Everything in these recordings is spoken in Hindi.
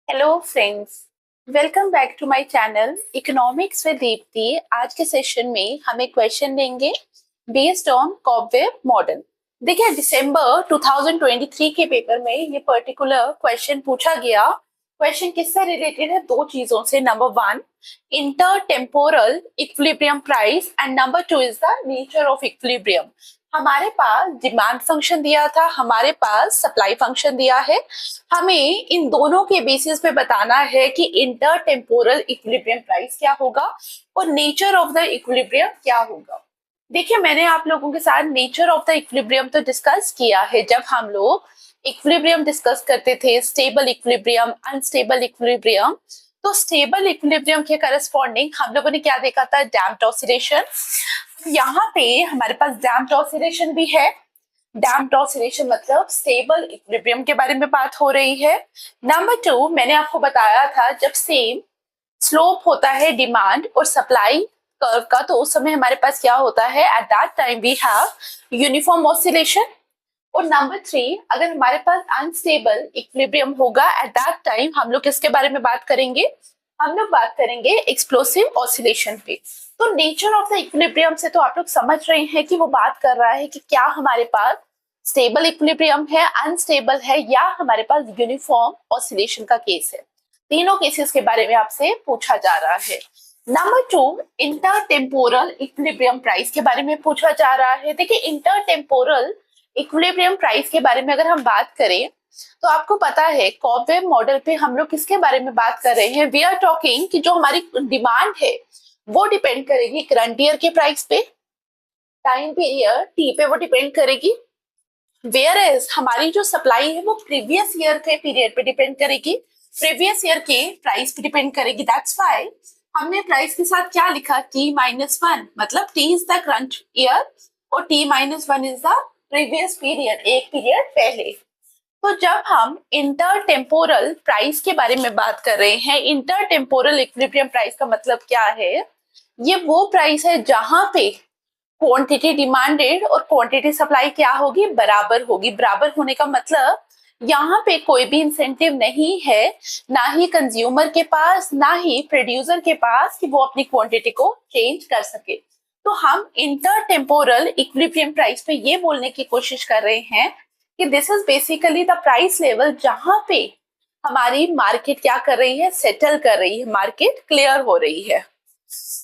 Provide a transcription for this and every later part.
Hello friends, welcome back to my channel economics with Deepti. आज के सेशन में हम एक क्वेश्चन लेंगे बेस्ड ऑन कॉबवेब मॉडल। देखिए, दिसंबर 2023 के पेपर में ये पर्टिकुलर क्वेश्चन पूछा गया। क्वेश्चन किससे रिलेटेड है? दो चीजों से। Number one, inter temporal equilibrium price, and number two is the nature of equilibrium. हमारे पास डिमांड फंक्शन दिया था, हमारे पास सप्लाई फंक्शन दिया है। हमें इन दोनों के बेसिस पे बताना है कि इंटर टेम्पोरल इक्विलिब्रियम प्राइस क्या होगा और नेचर ऑफ द इक्विलिब्रियम क्या होगा। देखिए, मैंने आप लोगों के साथ नेचर ऑफ द इक्विलिब्रियम तो डिस्कस किया है जब हम लोग इक्विलिब्रियम डिस्कस करते थे, स्टेबल इक्विलिब्रियम, अनस्टेबल इक्विलिब्रियम। तो स्टेबल इक्विलिब्रियम के करस्पॉन्डिंग हम लोगों ने क्या देखा था? Damped oscillation. यहाँ पे हमारे पास डैम्प्ड ऑसिलेशन भी है। डैम्प्ड ऑसिलेशन मतलब स्टेबल इक्विलिब्रियम के बारे में बात हो रही है। नंबर टू, मैंने आपको बताया था जब सेम स्लोप होता है डिमांड और सप्लाई कर्व का, तो उस समय हमारे पास क्या होता है? At that time we have uniform oscillation. और नंबर थ्री, अगर हमारे पास अनस्टेबल इक्विलिब्रियम होगा एट दैट टाइम, हम लोग किसके बारे में बात करेंगे? हम लोग बात करेंगे एक्सप्लोसिव ऑसिलेशन पे। तो नेचर ऑफ द इक्विलिब्रियम से तो आप लोग समझ रहे हैं कि वो बात कर रहा है कि क्या हमारे पास स्टेबल इक्विलिब्रियम है, अनस्टेबल है, या हमारे पास यूनिफॉर्म ऑसिलेशन का केस है। तीनों केसेस के बारे में आपसे पूछा जा रहा है। Number two, inter temporal equilibrium price के बारे में पूछा जा रहा है। देखिए, इंटर टेम्पोरल इक्विलिब्रियम प्राइस के बारे में अगर हम बात करें तो आपको पता है कॉबवेब मॉडल पे हम लोग किसके बारे में बात कर रहे हैं? वी आर टॉकिंग कि जो हमारी डिमांड है वो डिपेंड करेगी करंट ईयर के प्राइस पे, टाइम पीरियड टी पे वो डिपेंड करेगी। वेयर एज हमारी जो सप्लाई है वो प्रीवियस ईयर के पीरियड पे डिपेंड करेगी, प्रीवियस ईयर के प्राइस पे डिपेंड करेगी। दैट्स व्हाई हमने प्राइस के साथ क्या लिखा? T-1, मतलब T is the current year और T-1 is the previous period, एक पीरियड पहले। तो जब हम इंटर टेम्पोरल प्राइस के बारे में बात कर रहे हैं, इंटर टेम्पोरल इक्विलिब्रियम प्राइस का मतलब क्या है? ये वो प्राइस है जहां पे क्वांटिटी डिमांडेड और क्वांटिटी सप्लाई क्या होगी? बराबर होगी। बराबर होने का मतलब यहाँ पे कोई भी इंसेंटिव नहीं है, ना ही कंज्यूमर के पास ना ही प्रोड्यूसर के पास, कि वो अपनी क्वांटिटी को चेंज कर सके। तो हम इंटर टेम्पोरल इक्विलिब्रियम प्राइस पे ये बोलने की कोशिश कर रहे हैं कि this is basically the price level जहां पे हमारी मार्केट क्या कर रही है? सेटल कर रही है, मार्केट क्लियर हो रही है।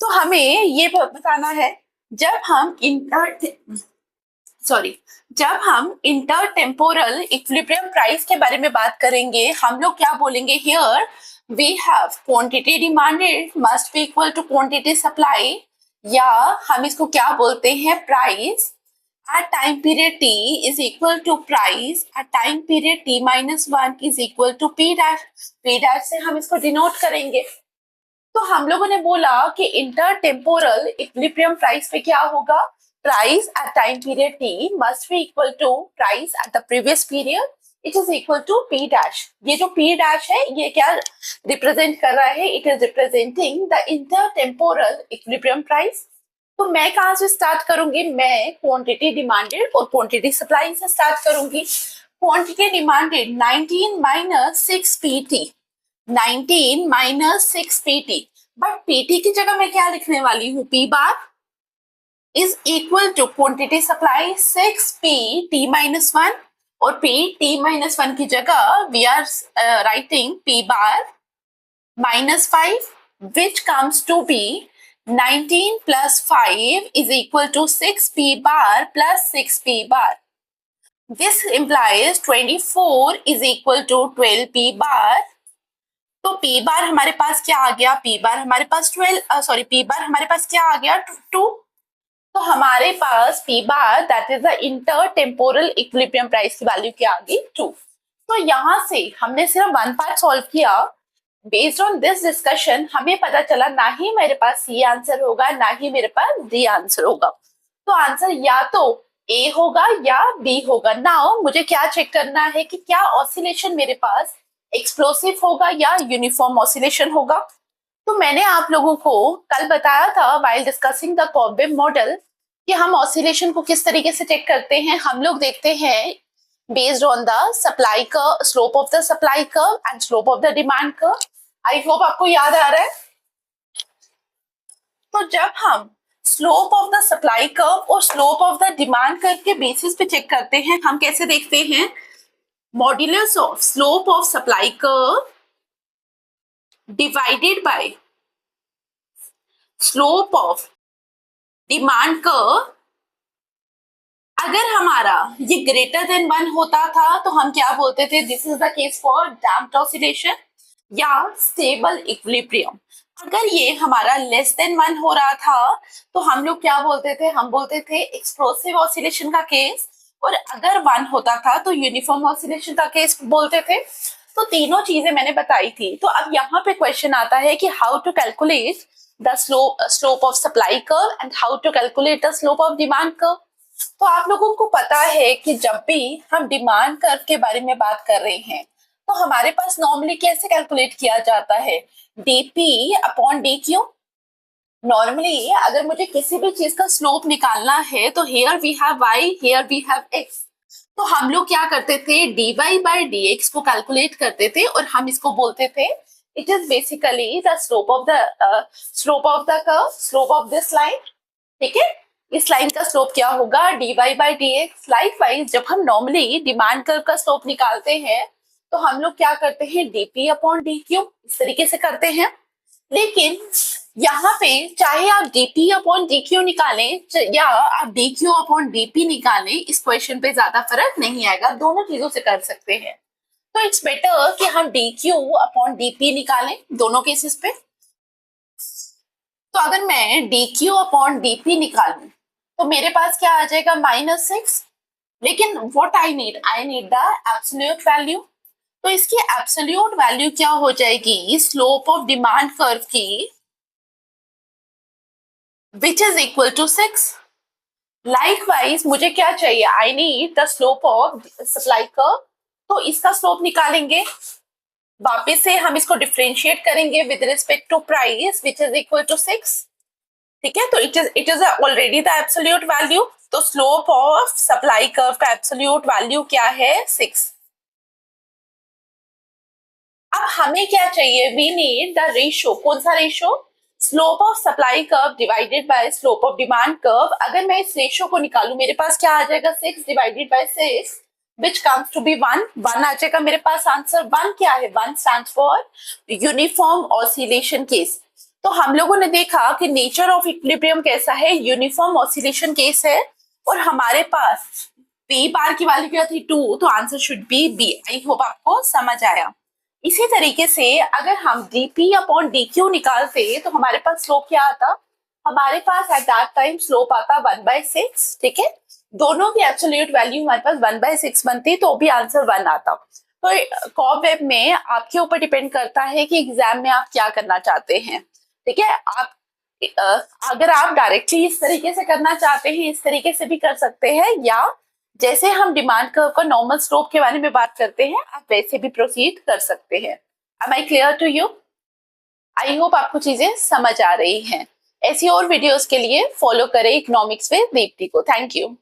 तो हमें ये बताना है जब हम इंटर टेम्पोरल इक्विलिब्रियम प्राइस के बारे में बात करेंगे, हम लोग क्या बोलेंगे? Here we have quantity demanded must be equal to quantity supply, या हम इसको क्या बोलते हैं? Price at time period t is equal to price at time period t-1 is equal to p dash। p dash से हम इसको डिनोट करेंगे। तो हम लोगों ने बोला कि इंटर टेम्पोरल इक्विलिब्रियम प्राइस पे क्या होगा? Price at time period t must be equal to price at the previous period, it is equal to p dash. ये जो p डैश है ये क्या रिप्रेजेंट कर रहा है? It is representing the inter temporal equilibrium price. तो मैं कहाँ से स्टार्ट करूंगी? मैं क्वांटिटी डिमांडेड और क्वांटिटी सप्लाई से स्टार्ट करूंगी। Quantity demanded 19 minus 6 pt, 19 minus 6 pt, but pt की जगह मैं क्या लिखने वाली हूँ? p bar is equal to quantity supply 6 p t-1, और p t-1 की जगह we are writing p bar -5, which comes to be 19 plus 5 is equal to 6p bar plus 6p bar. This implies 24 is equal to 12p bar. तो p बार हमारे पास क्या आ गया? p बार हमारे पास p बार हमारे पास क्या आ गया? 2। तो हमारे पास p bar that is the inter temporal equilibrium price की वैल्यू क्या आ गई? 2। तो यहाँ से हमने सिर्फ वन पार्ट सॉल्व किया। बेस्ड ऑन दिस डिस्कशन हमें पता चला ना ही मेरे पास सी आंसर होगा ना ही मेरे पास डी आंसर होगा। तो आंसर या तो ए होगा या बी होगा। नाउ मुझे क्या चेक करना है कि क्या ऑसिलेशन मेरे पास एक्सप्लोसिव होगा या यूनिफॉर्म ऑसिलेशन होगा। तो मैंने आप लोगों को कल बताया था while discussing the cobweb model कि हम ऑसिलेशन को किस तरीके से चेक करते हैं। हम लोग देखते हैं based on the supply curve, slope of the supply curve and slope of the demand curve. I hope आपको याद आ रहा है. तो जब हम slope of the supply curve और slope of the demand curve के बेसिस पे चेक करते हैं, हम कैसे देखते हैं? Modulus of slope of supply curve divided by slope of demand curve. अगर हमारा ये ग्रेटर देन 1 होता था तो हम क्या बोलते थे? This is the case for damped oscillation या स्टेबल इक्विलिब्रियम. अगर ये हमारा लेस देन 1 हो रहा था तो हम लोग क्या बोलते थे? हम बोलते थे एक्सप्लोसिव ऑसिलेशन का केस. और अगर 1 होता था तो यूनिफॉर्म ऑसिलेशन का केस बोलते थे. तो तीनों चीजें मैंने बताई थी. तो अब यहाँ पे क्वेश्चन आता है कि how to calculate the slope of supply curve and how to calculate the slope of demand curve. तो आप लोगों को पता है कि जब भी हम डिमांड कर्व के बारे में बात कर रहे हैं तो हमारे पास नॉर्मली कैसे कैलकुलेट किया जाता है? DP upon D Q. Normally अगर मुझे किसी भी चीज का स्लोप निकालना है तो here we have Y, here we have X. तो हम लोग क्या करते थे? D Y by D X को कैलकुलेट करते थे और हम इसको बोलते थे it is basically the slope of the curve, slope of this line. ठीक है, इस लाइन का स्लोप क्या होगा? D Y by D X. Likewise जब हम नॉर्मली डिमांड कर्व का स्लोप निकालते हैं तो हम लोग क्या करते हैं? डीपी अपॉन डी क्यू, इस तरीके से करते हैं. लेकिन यहाँ पे चाहे आप डीपी अपॉन डी क्यू निकालें या आप डी क्यू अपॉन डीपी निकालें, इस क्वेश्चन पे ज्यादा फर्क नहीं आएगा. दोनों चीजों से कर सकते हैं. तो इट्स बेटर कि हम डी क्यू अपॉन डीपी निकालें दोनों केसेस पे. तो अगर मैं डी क्यू अपॉन डीपी निकालूं तो मेरे पास क्या आ जाएगा? -6. लेकिन what I need the absolute value. तो इसकी एब्सोल्यूट वैल्यू क्या हो जाएगी? स्लोप ऑफ डिमांड कर्व की which is equal to 6. Likewise मुझे क्या चाहिए? I need the slope of supply curve. तो इसका स्लोप निकालेंगे. वापस से हम इसको डिफरेंशिएट करेंगे with respect to price which is equal to 6. ठीक है, तो it is already the absolute value. तो स्लोप ऑफ सप्लाई कर्व का एब्सोल्यूट वैल्यू क्या है? 6. अब हमें क्या चाहिए? We need the ratio. कौन सा ratio? Slope of supply curve divided by slope of demand curve. अगर मैं इस रेशियो को निकालूं मेरे पास क्या आ जाएगा? 6 divided by 6 which comes to be 1. 1 आ जाएगा मेरे पास आंसर. 1 क्या है? 1 stands for uniform oscillation case. तो हम लोगों ने देखा कि नेचर ऑफ इक्विलिब्रियम कैसा है? यूनिफॉर्म ऑसिलेशन केस है. और हमारे पास पी बार की वैल्यू क्या थी? 2. तो answer should be B. I hope आपको समझ आया. इसी तरीके से अगर हम डीपी अपॉन डी क्यू निकालते तो हमारे पास स्लोप क्या आता? हमारे पास एट दैट टाइम स्लोप आता 1/6. ठीक है, दोनों की एब्सोल्यूट वैल्यू हमारे पास 1/6 बनती तो भी आंसर 1 आता. तो कॉबवेब में आपके ऊपर डिपेंड करता है कि एग्जाम में आप क्या करना चाहते हैं. ठीक है, आप अगर आप डायरेक्टली इस तरीके से करना चाहते हैं इस तरीके से भी कर सकते हैं, या जैसे हम डिमांड कर्व का नॉर्मल स्लोप के बारे में बात करते हैं आप वैसे भी प्रोसीड कर सकते हैं. Am I clear to you? I hope आपको चीजें समझ आ रही हैं. ऐसी और वीडियोस के लिए फॉलो करें इकोनॉमिक्स विद दीप्ति को. Thank you.